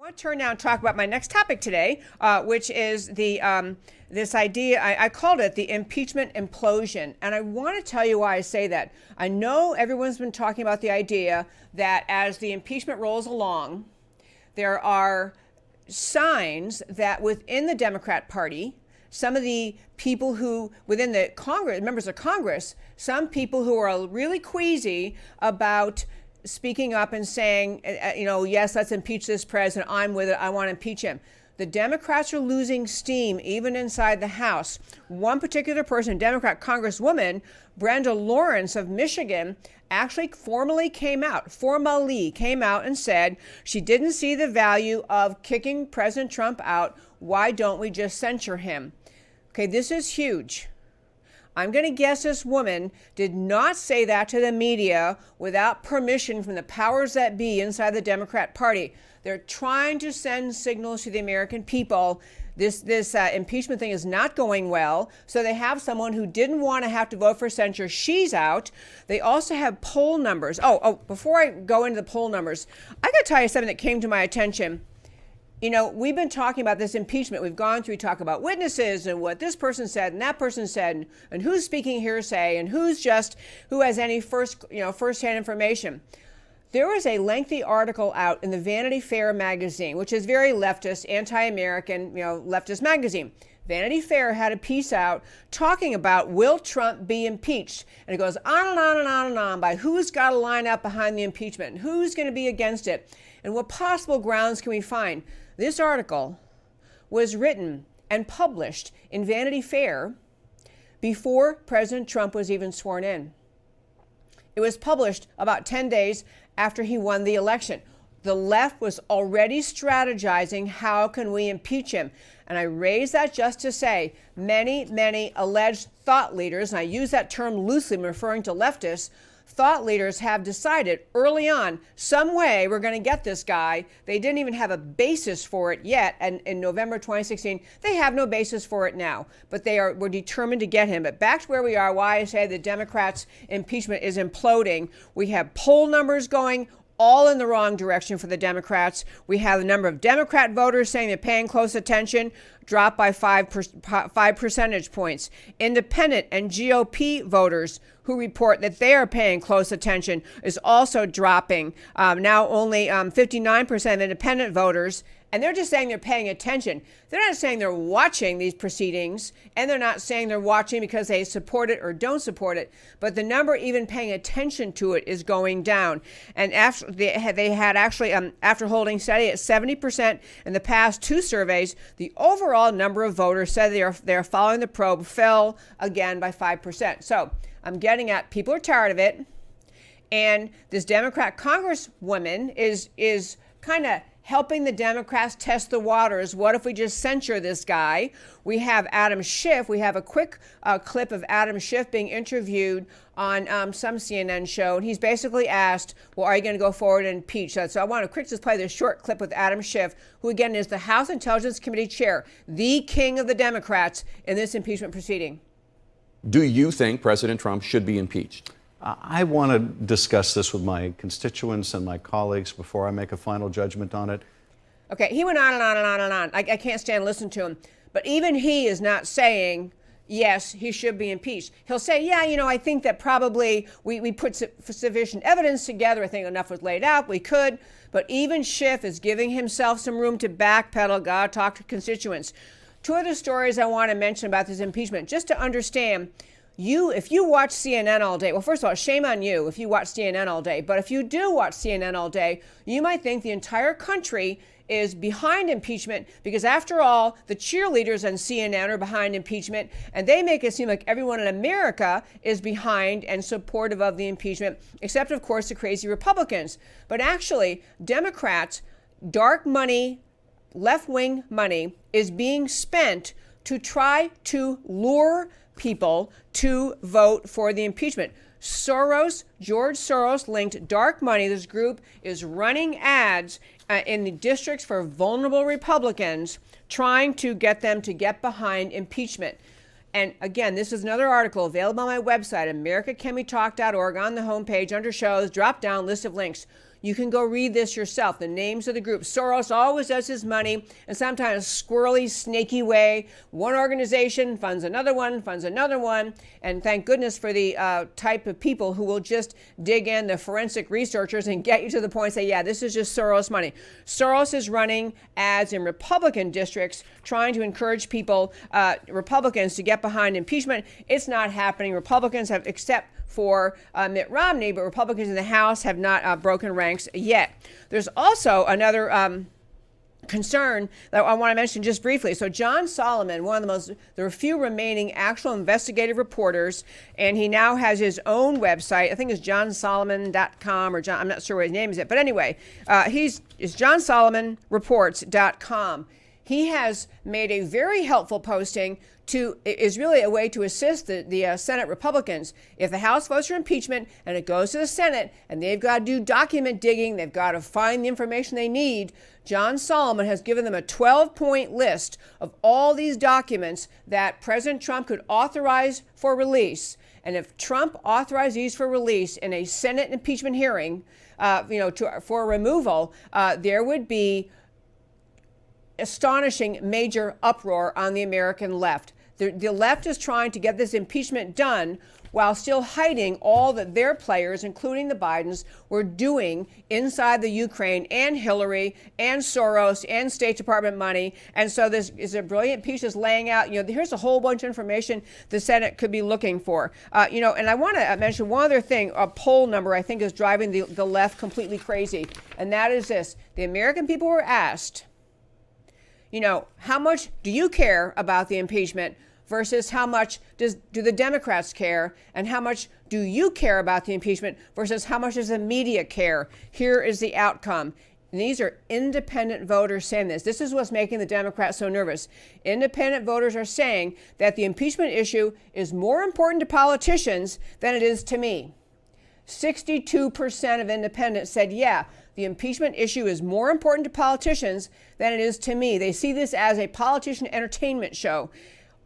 I want to turn now and talk about my next topic today, which is this idea. I called it the impeachment implosion. And I want to tell you why I say that. I know everyone's been talking about the idea that as the impeachment rolls along, there are signs that within the Democrat Party, some of the people who within the Congress, members of Congress, some people who are really queasy about speaking up and saying, yes, let's impeach this president. I'm with it. I want to impeach him. The Democrats are losing steam even inside the House. One particular person, Democrat Congresswoman Brenda Lawrence of Michigan, actually formally came out and said she didn't see the value of kicking President Trump out. Why don't we just censure him? Okay, this is huge. I'm going to guess this woman did not say that to the media without permission from the powers that be inside the Democrat Party. They're trying to send signals to the American people. This impeachment thing is not going well. So they have someone who didn't want to have to vote for censure. She's out. They also have poll numbers. Before I go into the poll numbers, I got to tell you something that came to my attention. We've been talking about this impeachment. We've gone through, talk about witnesses and what this person said and that person said, and who's speaking hearsay and who has any firsthand information. There was a lengthy article out in the Vanity Fair magazine, which is very leftist, anti-American, leftist magazine. Vanity Fair had a piece out talking about, will Trump be impeached? And it goes on and on and on and on by who's got to line up behind the impeachment and who's going to be against it and what possible grounds can we find. This article was written and published in Vanity Fair before President Trump was even sworn in. It was published about 10 days after he won the election. The left was already strategizing, how can we impeach him? And I raise that just to say many alleged thought leaders, and I use that term loosely, referring to leftists, thought leaders have decided early on, some way we're going to get this guy. They didn't even have a basis for it yet. And in November 2016, they have no basis for it now. But we're determined to get him. But back to where we are, why I say the Democrats' impeachment is imploding. We have poll numbers going all in the wrong direction for the Democrats. We have the number of Democrat voters saying they're paying close attention dropped by 5 percentage points. Independent and GOP voters who report that they are paying close attention is also dropping. Now only 59% of independent voters, and they're just saying they're paying attention. They're not saying they're watching these proceedings, and they're not saying they're watching because they support it or don't support it, but the number even paying attention to it is going down. And after after holding steady at 70% in the past two surveys, the overall number of voters said they are following the probe fell again by 5%. So I'm getting at, people are tired of it, and this Democrat Congresswoman is kind of helping the Democrats test the waters. What if we just censure this guy? We have Adam Schiff. We have a quick clip of Adam Schiff being interviewed on some CNN show. And he's basically asked, well, are you going to go forward and impeach? So I want to quickly just play this short clip with Adam Schiff, who again is the House Intelligence Committee chair, the king of the Democrats in this impeachment proceeding. Do you think President Trump should be impeached? I want to discuss this with my constituents and my colleagues before I make a final judgment on it. Okay, he went on and on and on and on. I can't stand listening to him. But even he is not saying, yes, he should be impeached. He'll say, yeah, I think that probably we put sufficient evidence together. I think enough was laid out. We could. But even Schiff is giving himself some room to backpedal. Got to talk to constituents. Two other stories I want to mention about this impeachment, just to understand. If you watch CNN all day, well, first of all, shame on you if you watch CNN all day. But if you do watch CNN all day, you might think the entire country is behind impeachment because, after all, the cheerleaders on CNN are behind impeachment, and they make it seem like everyone in America is behind and supportive of the impeachment, except, of course, the crazy Republicans. But actually, Democrats, dark money, left-wing money is being spent to try to lure people to vote for the impeachment. George Soros linked dark money. This group is running ads in the districts for vulnerable Republicans, trying to get them to get behind impeachment. And again, this is another article available on my website, americacanwetalk.org, on the homepage under shows, drop down list of links. You can go read this yourself. The names of the groups. Soros always does his money in some kind of squirrely, snaky way. One organization funds another one, and thank goodness for the type of people who will just dig in, the forensic researchers, and get you to the point and say, yeah, this is just Soros money. Soros is running ads in Republican districts trying to encourage people, Republicans, to get behind impeachment. It's not happening. Republicans have, except for Mitt Romney, but Republicans in the House have not broken ranks yet. There's also another concern that I want to mention just briefly. So John Solomon, there are few remaining actual investigative reporters, and he now has his own website. I think it's johnsolomon.com, or I'm not sure what his name is. But anyway, it's johnsolomonreports.com. He has made a very helpful posting is really a way to assist the Senate Republicans. If the House votes for impeachment and it goes to the Senate and they've got to do document digging, they've got to find the information they need, John Solomon has given them a 12-point list of all these documents that President Trump could authorize for release. And if Trump authorized these for release in a Senate impeachment hearing, for removal, there would be astonishing major uproar on the American left. The left is trying to get this impeachment done while still hiding all that their players, including the Bidens, were doing inside the Ukraine, and Hillary and Soros and State Department money. And so this is a brilliant piece that's laying out, here's a whole bunch of information the Senate could be looking for. And I want to mention one other thing. A poll number I think is driving the left completely crazy. And that is this. The American people were asked, how much do you care about the impeachment versus how much do the Democrats care, and how much do you care about the impeachment versus how much does the media care? Here is the outcome. And these are independent voters saying this. This is what's making the Democrats so nervous. Independent voters are saying that the impeachment issue is more important to politicians than it is to me. 62% of independents said, yeah, the impeachment issue is more important to politicians than it is to me. They see this as a politician entertainment show.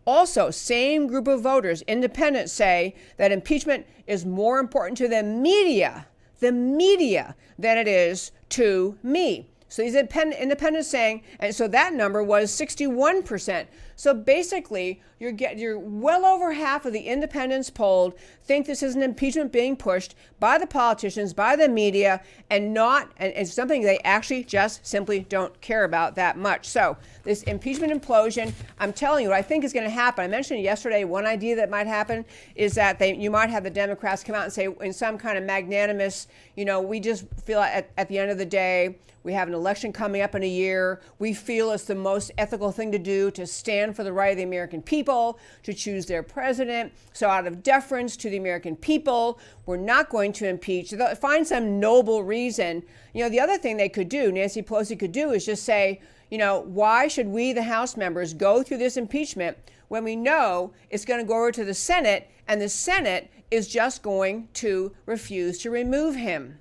Also, same group of voters, independents, say that impeachment is more important to the media, than it is to me. So these independents saying, and so that number was 61%. So basically, you're well over half of the independents polled think this is an impeachment being pushed by the politicians, by the media, and it's something they actually just simply don't care about that much. So this impeachment implosion, I'm telling you, what I think is going to happen. I mentioned yesterday one idea that might happen is that you might have the Democrats come out and say, in some kind of magnanimous, we just feel at the end of the day, we have an election coming up in a year. We feel it's the most ethical thing to do to stand for the right of the American people, to choose their president. So out of deference to the American people, we're not going to impeach. They'll find some noble reason. The other thing they could do, Nancy Pelosi could do, is just say, why should we, the House members, go through this impeachment when we know it's going to go over to the Senate, and the Senate is just going to refuse to remove him?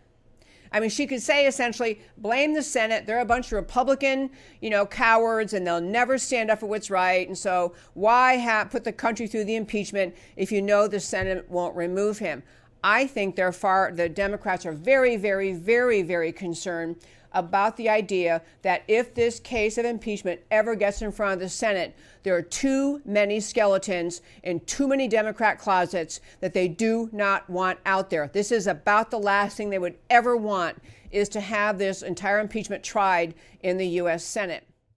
I mean, she could say essentially, blame the Senate. They're a bunch of Republican, cowards, and they'll never stand up for what's right. And so why put the country through the impeachment if you know the Senate won't remove him? I think the Democrats are very, very, very, very concerned about the idea that if this case of impeachment ever gets in front of the Senate, there are too many skeletons in too many Democrat closets that they do not want out there. This is about the last thing they would ever want, is to have this entire impeachment tried in the U.S. Senate.